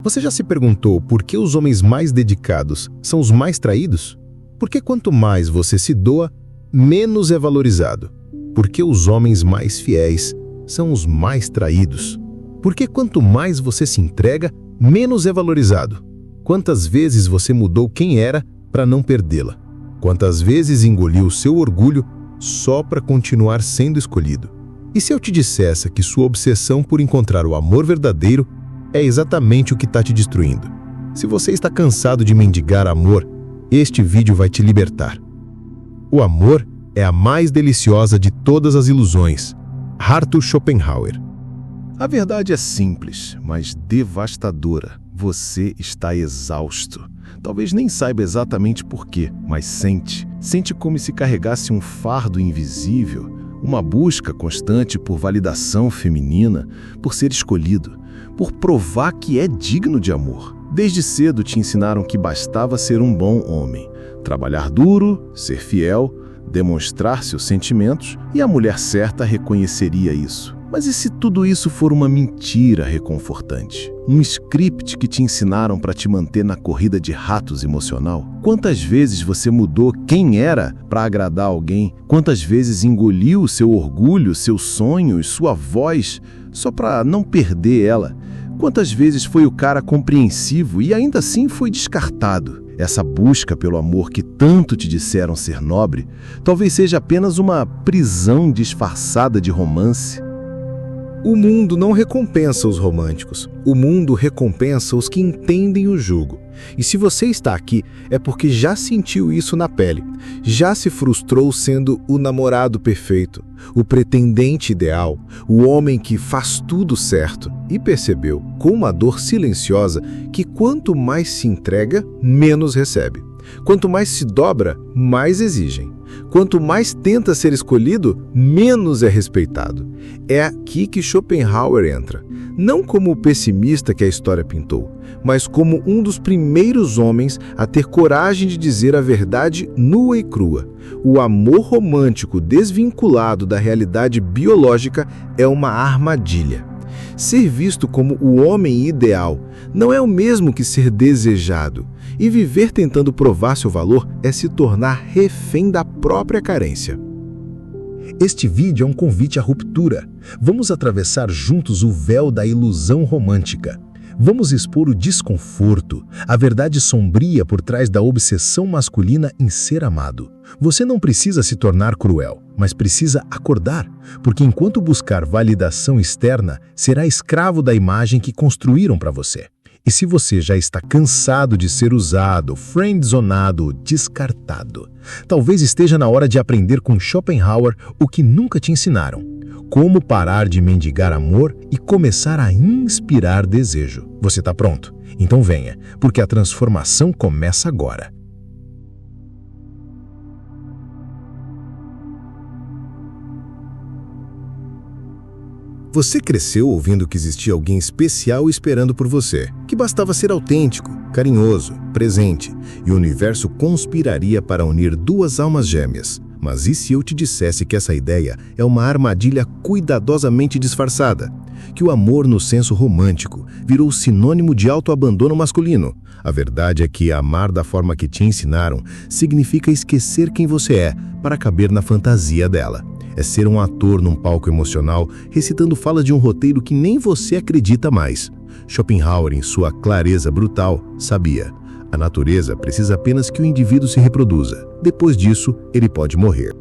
Você já se perguntou por que os homens mais dedicados são os mais traídos? Porque quanto mais você se doa, menos é valorizado. Porque os homens mais fiéis são os mais traídos. Porque quanto mais você se entrega, menos é valorizado. Quantas vezes você mudou quem era para não perdê-la? Quantas vezes engoliu o seu orgulho só para continuar sendo escolhido? E se eu te dissesse que sua obsessão por encontrar o amor verdadeiro é exatamente o que está te destruindo? Se você está cansado de mendigar amor, este vídeo vai te libertar. O amor é a mais deliciosa de todas as ilusões. Arthur Schopenhauer. A verdade é simples, mas devastadora. Você está exausto. Talvez nem saiba exatamente por quê, mas sente. Sente como se carregasse um fardo invisível, uma busca constante por validação feminina, por ser escolhido, por provar que é digno de amor. Desde cedo te ensinaram que bastava ser um bom homem, trabalhar duro, ser fiel, demonstrar seus sentimentos, e a mulher certa reconheceria isso. Mas e se tudo isso for uma mentira reconfortante? Um script que te ensinaram para te manter na corrida de ratos emocional? Quantas vezes você mudou quem era para agradar alguém? Quantas vezes engoliu seu orgulho, seus sonhos, sua voz, só para não perder ela? Quantas vezes foi o cara compreensivo e ainda assim foi descartado? Essa busca pelo amor que tanto te disseram ser nobre, talvez seja apenas uma prisão disfarçada de romance. O mundo não recompensa os românticos. O mundo recompensa os que entendem o jugo. E se você está aqui, é porque já sentiu isso na pele. Já se frustrou sendo o namorado perfeito, o pretendente ideal, o homem que faz tudo certo. E percebeu, com uma dor silenciosa, que quanto mais se entrega, menos recebe. Quanto mais se dobra, mais exigem. Quanto mais tenta ser escolhido, menos é respeitado. É aqui que Schopenhauer entra, não como o pessimista que a história pintou, mas como um dos primeiros homens a ter coragem de dizer a verdade nua e crua. O amor romântico desvinculado da realidade biológica é uma armadilha. Ser visto como o homem ideal não é o mesmo que ser desejado, e viver tentando provar seu valor é se tornar refém da própria carência. Este vídeo é um convite à ruptura. Vamos atravessar juntos o véu da ilusão romântica. Vamos expor o desconforto, a verdade sombria por trás da obsessão masculina em ser amado. Você não precisa se tornar cruel, mas precisa acordar, porque enquanto buscar validação externa, será escravo da imagem que construíram para você. E se você já está cansado de ser usado, friendzonado, descartado, talvez esteja na hora de aprender com Schopenhauer o que nunca te ensinaram. Como parar de mendigar amor e começar a inspirar desejo. Você está pronto? Então venha, porque a transformação começa agora. Você cresceu ouvindo que existia alguém especial esperando por você, que bastava ser autêntico, carinhoso, presente, e o universo conspiraria para unir duas almas gêmeas. Mas e se eu te dissesse que essa ideia é uma armadilha cuidadosamente disfarçada? Que o amor no senso romântico virou sinônimo de autoabandono masculino? A verdade é que amar da forma que te ensinaram significa esquecer quem você é para caber na fantasia dela. É ser um ator num palco emocional, recitando falas de um roteiro que nem você acredita mais. Schopenhauer, em sua clareza brutal, sabia: a natureza precisa apenas que o indivíduo se reproduza. Depois disso, ele pode morrer.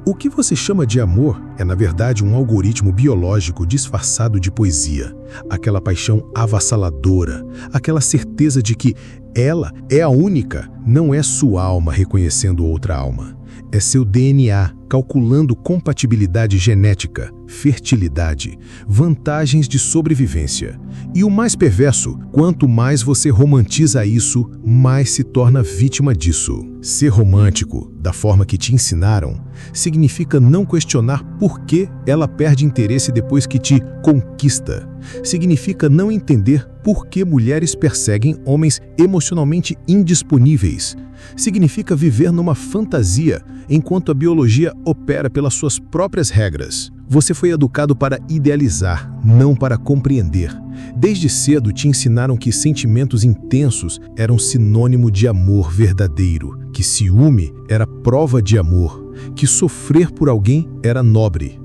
O que você chama de amor é, na verdade, um algoritmo biológico disfarçado de poesia. Aquela paixão avassaladora, aquela certeza de que ela é a única, não é sua alma reconhecendo outra alma. É seu DNA calculando compatibilidade genética, fertilidade, vantagens de sobrevivência. E o mais perverso, quanto mais você romantiza isso, mais se torna vítima disso. Ser romântico, da forma que te ensinaram, significa não questionar por que ela perde interesse depois que te conquista. Significa não entender por que mulheres perseguem homens emocionalmente indisponíveis. Significa viver numa fantasia, enquanto a biologia opera pelas suas próprias regras. Você foi educado para idealizar, não para compreender. Desde cedo te ensinaram que sentimentos intensos eram sinônimo de amor verdadeiro, que ciúme era prova de amor, que sofrer por alguém era nobre.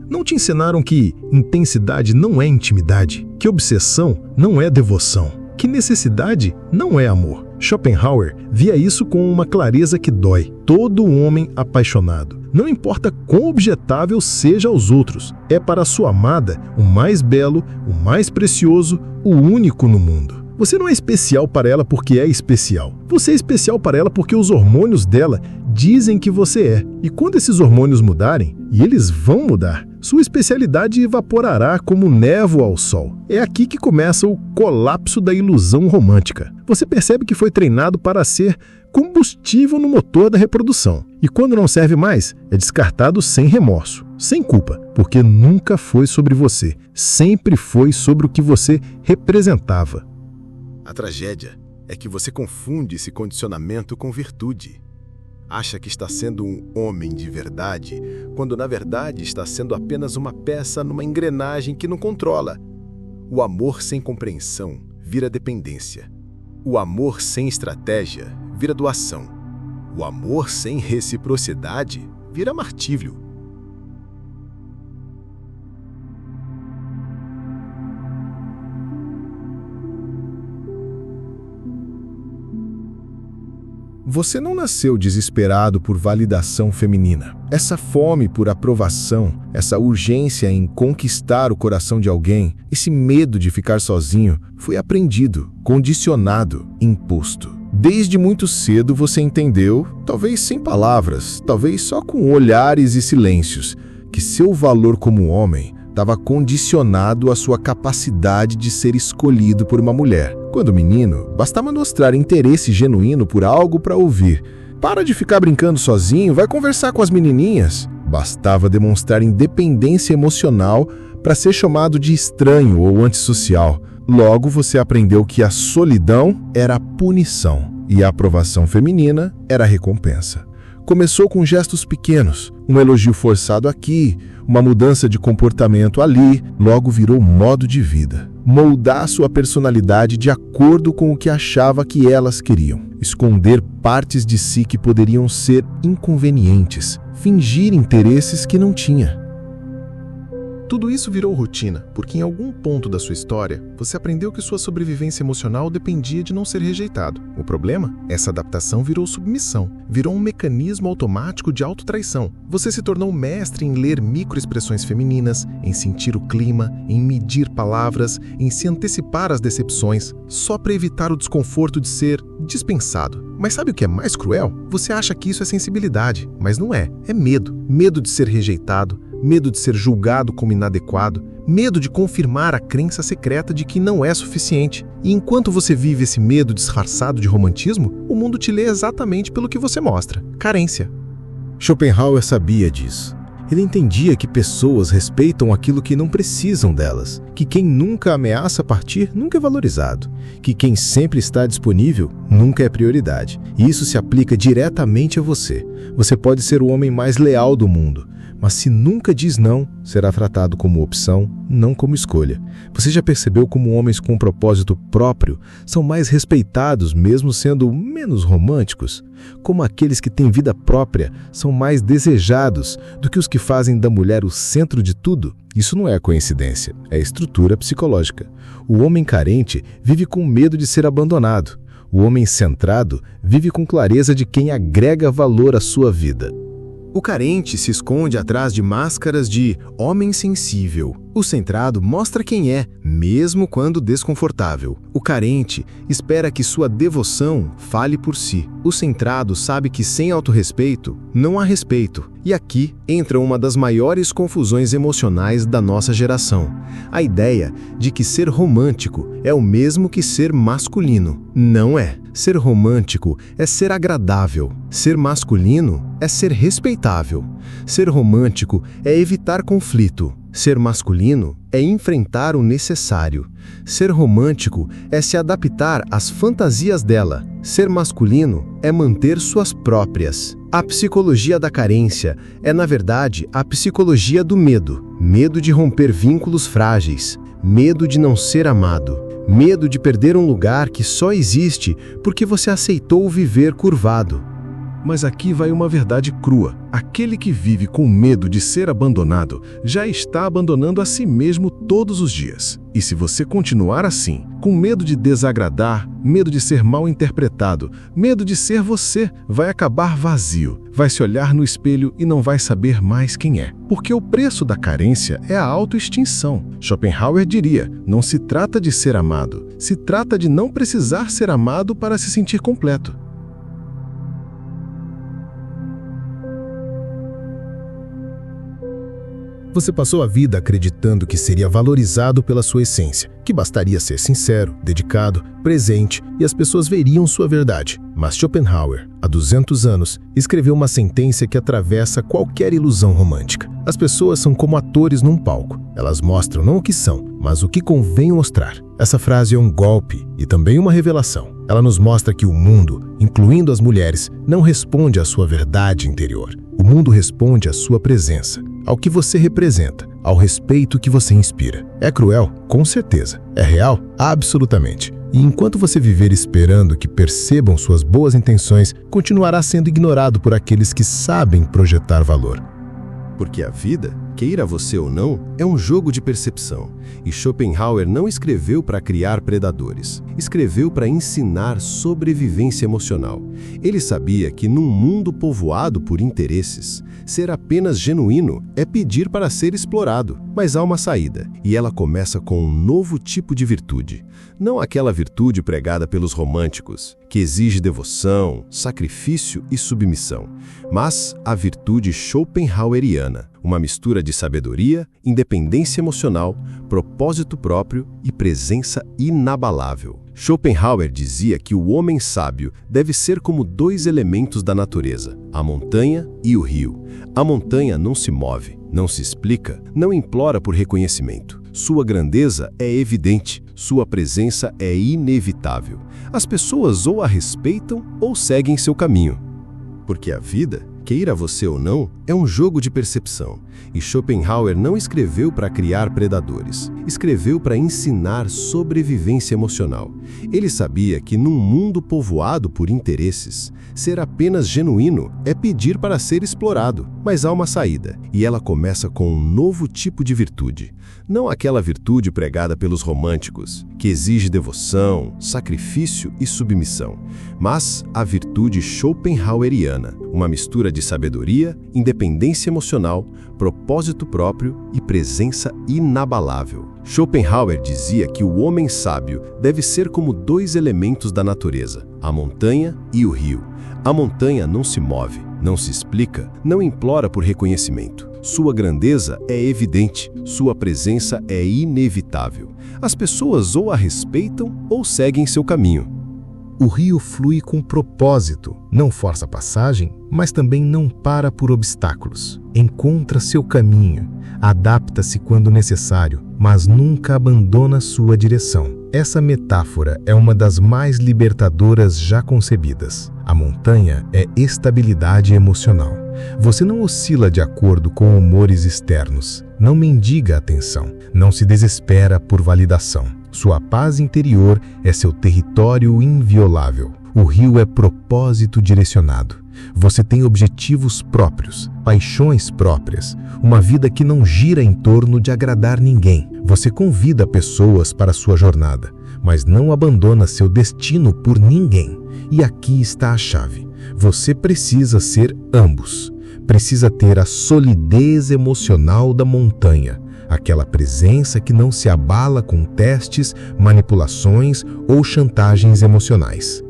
Não te ensinaram que intensidade não é intimidade, que obsessão não é devoção, que necessidade não é amor. Schopenhauer via isso com uma clareza que dói. Todo homem apaixonado, não importa quão objetável seja aos outros, é para sua amada o mais belo, o mais precioso, o único no mundo. Você não é especial para ela porque é especial. Você é especial para ela porque os hormônios dela dizem que você é. E quando esses hormônios mudarem, e eles vão mudar, sua especialidade evaporará como névoa ao sol. É aqui que começa o colapso da ilusão romântica. Você percebe que foi treinado para ser combustível no motor da reprodução. E quando não serve mais, é descartado sem remorso, sem culpa, porque nunca foi sobre você. Sempre foi sobre o que você representava. A tragédia é que você confunde esse condicionamento com virtude. Acha que está sendo um homem de verdade, quando na verdade está sendo apenas uma peça numa engrenagem que não controla. O amor sem compreensão vira dependência. O amor sem estratégia vira doação. O amor sem reciprocidade vira martírio. Você não nasceu desesperado por validação feminina. Essa fome por aprovação, essa urgência em conquistar o coração de alguém, esse medo de ficar sozinho, foi aprendido, condicionado, imposto. Desde muito cedo você entendeu, talvez sem palavras, talvez só com olhares e silêncios, que seu valor como homem estava condicionado à sua capacidade de ser escolhido por uma mulher. Quando menino, bastava mostrar interesse genuíno por algo para ouvir. Para de ficar brincando sozinho, vai conversar com as menininhas. Bastava demonstrar independência emocional para ser chamado de estranho ou antissocial. Logo você aprendeu que a solidão era a punição e a aprovação feminina era a recompensa. Começou com gestos pequenos, um elogio forçado aqui, uma mudança de comportamento ali, logo virou modo de vida. Moldar sua personalidade de acordo com o que achava que elas queriam. Esconder partes de si que poderiam ser inconvenientes. Fingir interesses que não tinha. Tudo isso virou rotina, porque em algum ponto da sua história, você aprendeu que sua sobrevivência emocional dependia de não ser rejeitado. O problema? Essa adaptação virou submissão, virou um mecanismo automático de autotraição. Você se tornou mestre em ler microexpressões femininas, em sentir o clima, em medir palavras, em se antecipar às decepções, só para evitar o desconforto de ser dispensado. Mas sabe o que é mais cruel? Você acha que isso é sensibilidade, mas não é. É medo. Medo de ser rejeitado, medo de ser julgado como inadequado, medo de confirmar a crença secreta de que não é suficiente. E enquanto você vive esse medo disfarçado de romantismo, o mundo te lê exatamente pelo que você mostra: carência. Schopenhauer sabia disso. Ele entendia que pessoas respeitam aquilo que não precisam delas, que quem nunca ameaça partir nunca é valorizado, que quem sempre está disponível nunca é prioridade. E isso se aplica diretamente a você. Você pode ser o homem mais leal do mundo, mas se nunca diz não, será tratado como opção, não como escolha. Você já percebeu como homens com um propósito próprio são mais respeitados, mesmo sendo menos românticos? Como aqueles que têm vida própria são mais desejados do que os que fazem da mulher o centro de tudo? Isso não é coincidência, é estrutura psicológica. O homem carente vive com medo de ser abandonado. O homem centrado vive com clareza de quem agrega valor à sua vida. O carente se esconde atrás de máscaras de homem sensível. O centrado mostra quem é, mesmo quando desconfortável. O carente espera que sua devoção fale por si. O centrado sabe que sem autorrespeito não há respeito. E aqui entra uma das maiores confusões emocionais da nossa geração. A ideia de que ser romântico é o mesmo que ser masculino. Não é. Ser romântico é ser agradável. Ser masculino é ser respeitável. Ser romântico é evitar conflito. Ser masculino é enfrentar o necessário. Ser romântico é se adaptar às fantasias dela. Ser masculino é manter suas próprias. A psicologia da carência é, na verdade, a psicologia do medo. Medo de romper vínculos frágeis. Medo de não ser amado. Medo de perder um lugar que só existe porque você aceitou viver curvado. Mas aqui vai uma verdade crua. Aquele que vive com medo de ser abandonado já está abandonando a si mesmo todos os dias. E se você continuar assim, com medo de desagradar, medo de ser mal interpretado, medo de ser você, vai acabar vazio. Vai se olhar no espelho e não vai saber mais quem é. Porque o preço da carência é a autoextinção. Schopenhauer diria, não se trata de ser amado, se trata de não precisar ser amado para se sentir completo. Você passou a vida acreditando que seria valorizado pela sua essência, que bastaria ser sincero, dedicado, presente e as pessoas veriam sua verdade. Mas Schopenhauer, há 200 anos, escreveu uma sentença que atravessa qualquer ilusão romântica. As pessoas são como atores num palco. Elas mostram não o que são, mas o que convém mostrar. Essa frase é um golpe e também uma revelação. Ela nos mostra que o mundo, incluindo as mulheres, não responde à sua verdade interior. O mundo responde à sua presença, ao que você representa, ao respeito que você inspira. É cruel? Com certeza. É real? Absolutamente. E enquanto você viver esperando que percebam suas boas intenções, continuará sendo ignorado por aqueles que sabem projetar valor. Porque a vida, queira você ou não, é um jogo de percepção. E Schopenhauer não escreveu para criar predadores. Escreveu para ensinar sobrevivência emocional. Ele sabia que num mundo povoado por interesses, ser apenas genuíno é pedir para ser explorado. Mas há uma saída, e ela começa com um novo tipo de virtude. Não aquela virtude pregada pelos românticos, que exige devoção, sacrifício e submissão, mas a virtude schopenhaueriana, uma mistura de sabedoria, independência emocional, propósito próprio e presença inabalável. Schopenhauer dizia que o homem sábio deve ser como dois elementos da natureza, a montanha e o rio. A montanha não se move, não se explica, não implora por reconhecimento. Sua grandeza é evidente, sua presença é inevitável. As pessoas ou a respeitam ou seguem seu caminho. Porque a vida, queira você ou não, é um jogo de percepção. E Schopenhauer não escreveu para criar predadores. Escreveu para ensinar sobrevivência emocional. Ele sabia que num mundo povoado por interesses, ser apenas genuíno é pedir para ser explorado. Mas há uma saída, e ela começa com um novo tipo de virtude. Não aquela virtude pregada pelos românticos, que exige devoção, sacrifício e submissão, mas a virtude schopenhaueriana, uma mistura de sabedoria, independência emocional, propósito próprio e presença inabalável. Schopenhauer dizia que o homem sábio deve ser como dois elementos da natureza, a montanha e o rio. A montanha não se move, não se explica, não implora por reconhecimento. Sua grandeza é evidente, sua presença é inevitável. As pessoas ou a respeitam ou seguem seu caminho. O rio flui com propósito, não força a passagem, mas também não para por obstáculos. Encontra seu caminho, adapta-se quando necessário, mas nunca abandona sua direção. Essa metáfora é uma das mais libertadoras já concebidas. A montanha é estabilidade emocional. Você não oscila de acordo com humores externos, não mendiga atenção, não se desespera por validação. Sua paz interior é seu território inviolável. O rio é propósito direcionado. Você tem objetivos próprios, paixões próprias, uma vida que não gira em torno de agradar ninguém. Você convida pessoas para sua jornada, mas não abandona seu destino por ninguém. E aqui está a chave. Você precisa ser ambos. Precisa ter a solidez emocional da montanha, aquela presença que não se abala com testes, manipulações ou chantagens emocionais.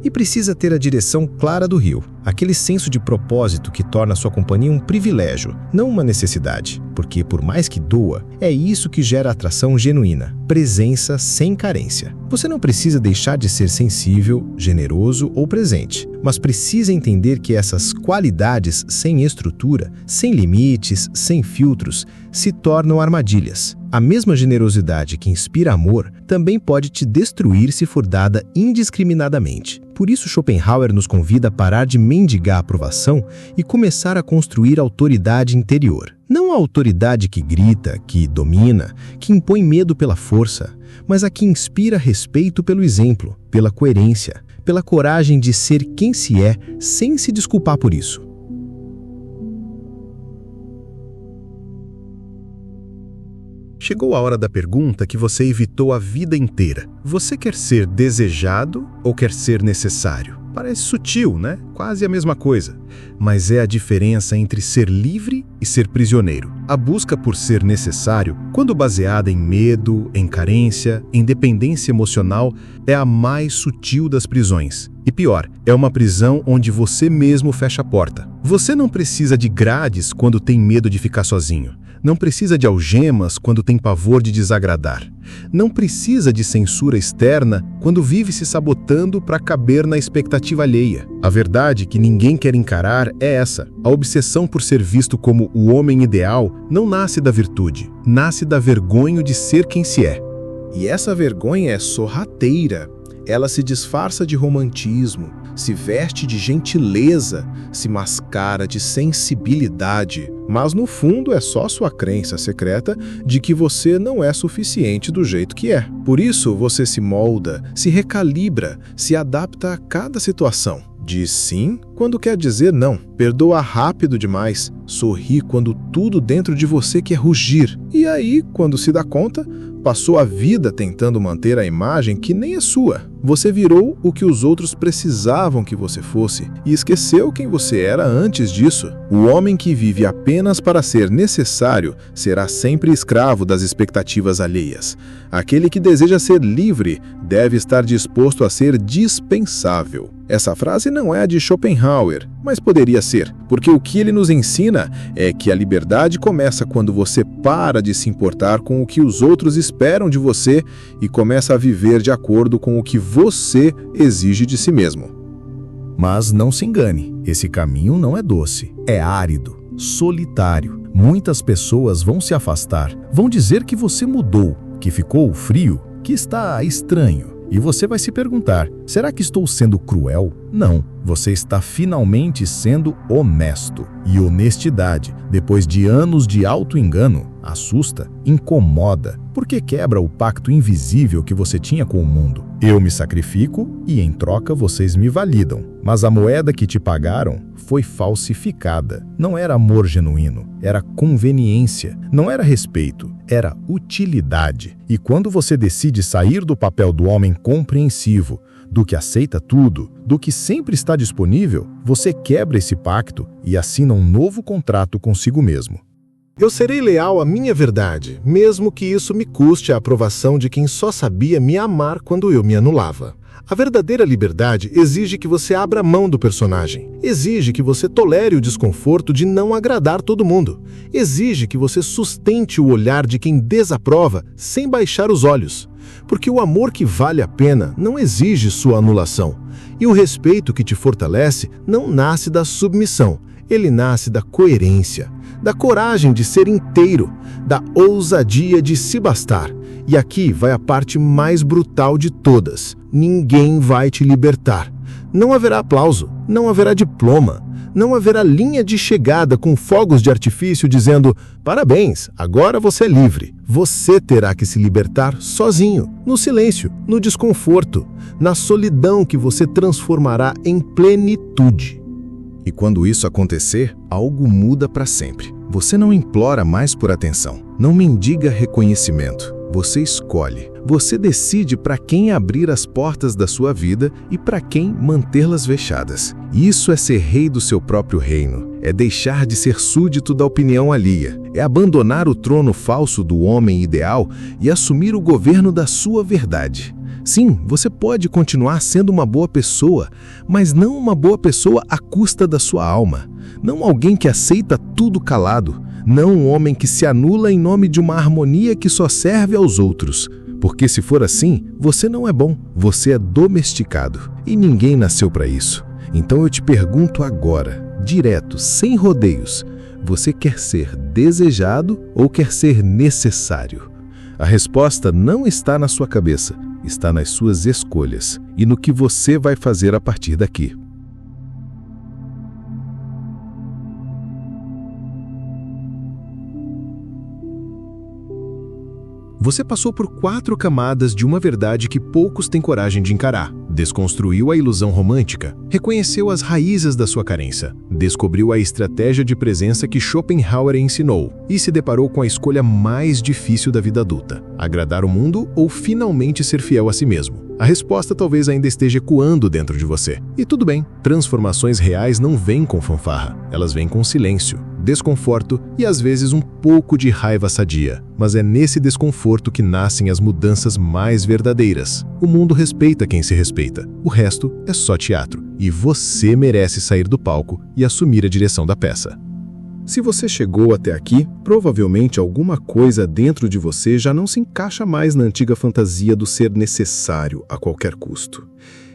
E precisa ter a direção clara do rio, aquele senso de propósito que torna sua companhia um privilégio, não uma necessidade. Porque, por mais que doa, é isso que gera atração genuína, presença sem carência. Você não precisa deixar de ser sensível, generoso ou presente, mas precisa entender que essas qualidades sem estrutura, sem limites, sem filtros, se tornam armadilhas. A mesma generosidade que inspira amor também pode te destruir se for dada indiscriminadamente. Por isso, Schopenhauer nos convida a parar de mendigar aprovação e começar a construir autoridade interior. Não a autoridade que grita, que domina, que impõe medo pela força, mas a que inspira respeito pelo exemplo, pela coerência, pela coragem de ser quem se é sem se desculpar por isso. Chegou a hora da pergunta que você evitou a vida inteira. Você quer ser desejado ou quer ser necessário? Parece sutil, né? Quase a mesma coisa. Mas é a diferença entre ser livre e ser prisioneiro. A busca por ser necessário, quando baseada em medo, em carência, em dependência emocional, é a mais sutil das prisões. E pior, é uma prisão onde você mesmo fecha a porta. Você não precisa de grades quando tem medo de ficar sozinho. Não precisa de algemas quando tem pavor de desagradar. Não precisa de censura externa quando vive se sabotando para caber na expectativa alheia. A verdade que ninguém quer encarar é essa. A obsessão por ser visto como o homem ideal não nasce da virtude, nasce da vergonha de ser quem se é. E essa vergonha é sorrateira. Ela se disfarça de romantismo, se veste de gentileza, se mascara de sensibilidade, mas no fundo é só sua crença secreta de que você não é suficiente do jeito que é. Por isso você se molda, se recalibra, se adapta a cada situação. Diz sim quando quer dizer não, perdoa rápido demais, sorri quando tudo dentro de você quer rugir. E aí, quando se dá conta, passou a vida tentando manter a imagem que nem é sua. Você virou o que os outros precisavam que você fosse e esqueceu quem você era antes disso. O homem que vive apenas para ser necessário será sempre escravo das expectativas alheias. Aquele que deseja ser livre deve estar disposto a ser dispensável. Essa frase não é a de Schopenhauer, mas poderia ser, porque o que ele nos ensina é que a liberdade começa quando você para de se importar com o que os outros esperam de você e começa a viver de acordo com o que você exige de si mesmo. Mas não se engane, esse caminho não é doce, é árido, solitário. Muitas pessoas vão se afastar, vão dizer que você mudou, que ficou frio, que está estranho. E você vai se perguntar, será que estou sendo cruel? Não, você está finalmente sendo honesto. E honestidade, depois de anos de auto-engano, assusta, incomoda, porque quebra o pacto invisível que você tinha com o mundo. Eu me sacrifico e em troca vocês me validam. Mas a moeda que te pagaram foi falsificada. Não era amor genuíno, era conveniência. Não era respeito, era utilidade. E quando você decide sair do papel do homem compreensivo, do que aceita tudo, do que sempre está disponível, você quebra esse pacto e assina um novo contrato consigo mesmo. Eu serei leal à minha verdade, mesmo que isso me custe a aprovação de quem só sabia me amar quando eu me anulava. A verdadeira liberdade exige que você abra mão do personagem. Exige que você tolere o desconforto de não agradar todo mundo. Exige que você sustente o olhar de quem desaprova sem baixar os olhos. Porque o amor que vale a pena não exige sua anulação. E o respeito que te fortalece não nasce da submissão. Ele nasce da coerência, da coragem de ser inteiro, da ousadia de se bastar. E aqui vai a parte mais brutal de todas. Ninguém vai te libertar. Não haverá aplauso, não haverá diploma, não haverá linha de chegada com fogos de artifício dizendo "Parabéns, agora você é livre". Você terá que se libertar sozinho, no silêncio, no desconforto, na solidão que você transformará em plenitude. E quando isso acontecer, algo muda para sempre. Você não implora mais por atenção, não mendiga reconhecimento. Você escolhe. Você decide para quem abrir as portas da sua vida e para quem mantê-las fechadas. Isso é ser rei do seu próprio reino. É deixar de ser súdito da opinião alheia. É abandonar o trono falso do homem ideal e assumir o governo da sua verdade. Sim, você pode continuar sendo uma boa pessoa, mas não uma boa pessoa à custa da sua alma. Não alguém que aceita tudo calado. Não um homem que se anula em nome de uma harmonia que só serve aos outros. Porque se for assim, você não é bom, você é domesticado. E ninguém nasceu para isso. Então eu te pergunto agora, direto, sem rodeios, você quer ser desejado ou quer ser necessário? A resposta não está na sua cabeça, está nas suas escolhas e no que você vai fazer a partir daqui. Você passou por 4 camadas de uma verdade que poucos têm coragem de encarar. Desconstruiu a ilusão romântica, reconheceu as raízes da sua carência, descobriu a estratégia de presença que Schopenhauer ensinou e se deparou com a escolha mais difícil da vida adulta: agradar o mundo ou finalmente ser fiel a si mesmo. A resposta talvez ainda esteja ecoando dentro de você. E tudo bem, transformações reais não vêm com fanfarra, elas vêm com silêncio, desconforto e às vezes um pouco de raiva sadia. Mas é nesse desconforto que nascem as mudanças mais verdadeiras. O mundo respeita quem se respeita, o resto é só teatro. E você merece sair do palco e assumir a direção da peça. Se você chegou até aqui, provavelmente alguma coisa dentro de você já não se encaixa mais na antiga fantasia do ser necessário a qualquer custo.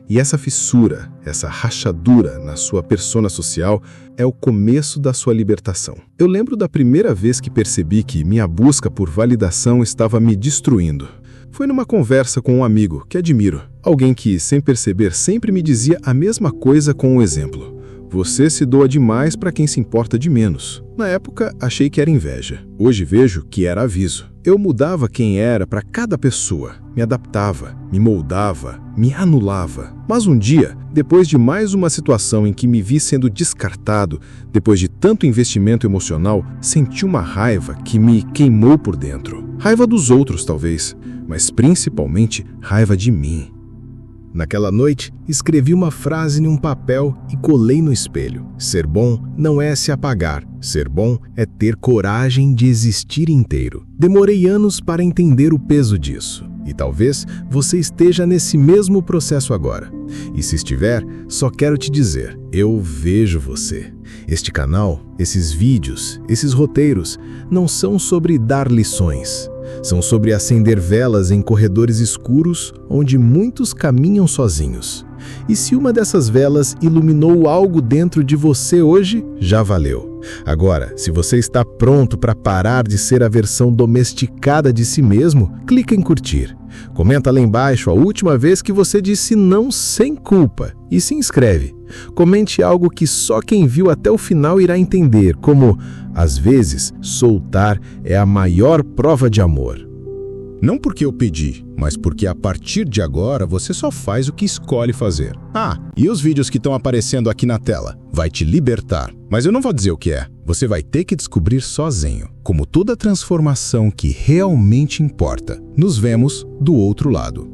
E essa fissura, essa rachadura na sua persona social é o começo da sua libertação. Eu lembro da primeira vez que percebi que minha busca por validação estava me destruindo. Foi numa conversa com um amigo que admiro, alguém que, sem perceber, sempre me dizia a mesma coisa com um exemplo. Você se doa demais para quem se importa de menos. Na época, achei que era inveja. Hoje vejo que era aviso. Eu mudava quem era para cada pessoa. Me adaptava, me moldava, me anulava. Mas um dia, depois de mais uma situação em que me vi sendo descartado, depois de tanto investimento emocional, senti uma raiva que me queimou por dentro. Raiva dos outros, talvez, mas principalmente raiva de mim. Naquela noite, escrevi uma frase em um papel e colei no espelho. Ser bom não é se apagar. Ser bom é ter coragem de existir inteiro. Demorei anos para entender o peso disso. E talvez você esteja nesse mesmo processo agora. E se estiver, só quero te dizer, eu vejo você. Este canal, esses vídeos, esses roteiros, não são sobre dar lições. São sobre acender velas em corredores escuros onde muitos caminham sozinhos. E se uma dessas velas iluminou algo dentro de você hoje, já valeu. Agora, se você está pronto para parar de ser a versão domesticada de si mesmo, clica em curtir. Comenta lá embaixo a última vez que você disse não sem culpa e se inscreve. Comente algo que só quem viu até o final irá entender, como, às vezes, soltar é a maior prova de amor. Não porque eu pedi, mas porque a partir de agora você só faz o que escolhe fazer. Ah, e os vídeos que estão aparecendo aqui na tela? Vai te libertar. Mas eu não vou dizer o que é. Você vai ter que descobrir sozinho, como toda transformação que realmente importa. Nos vemos do outro lado.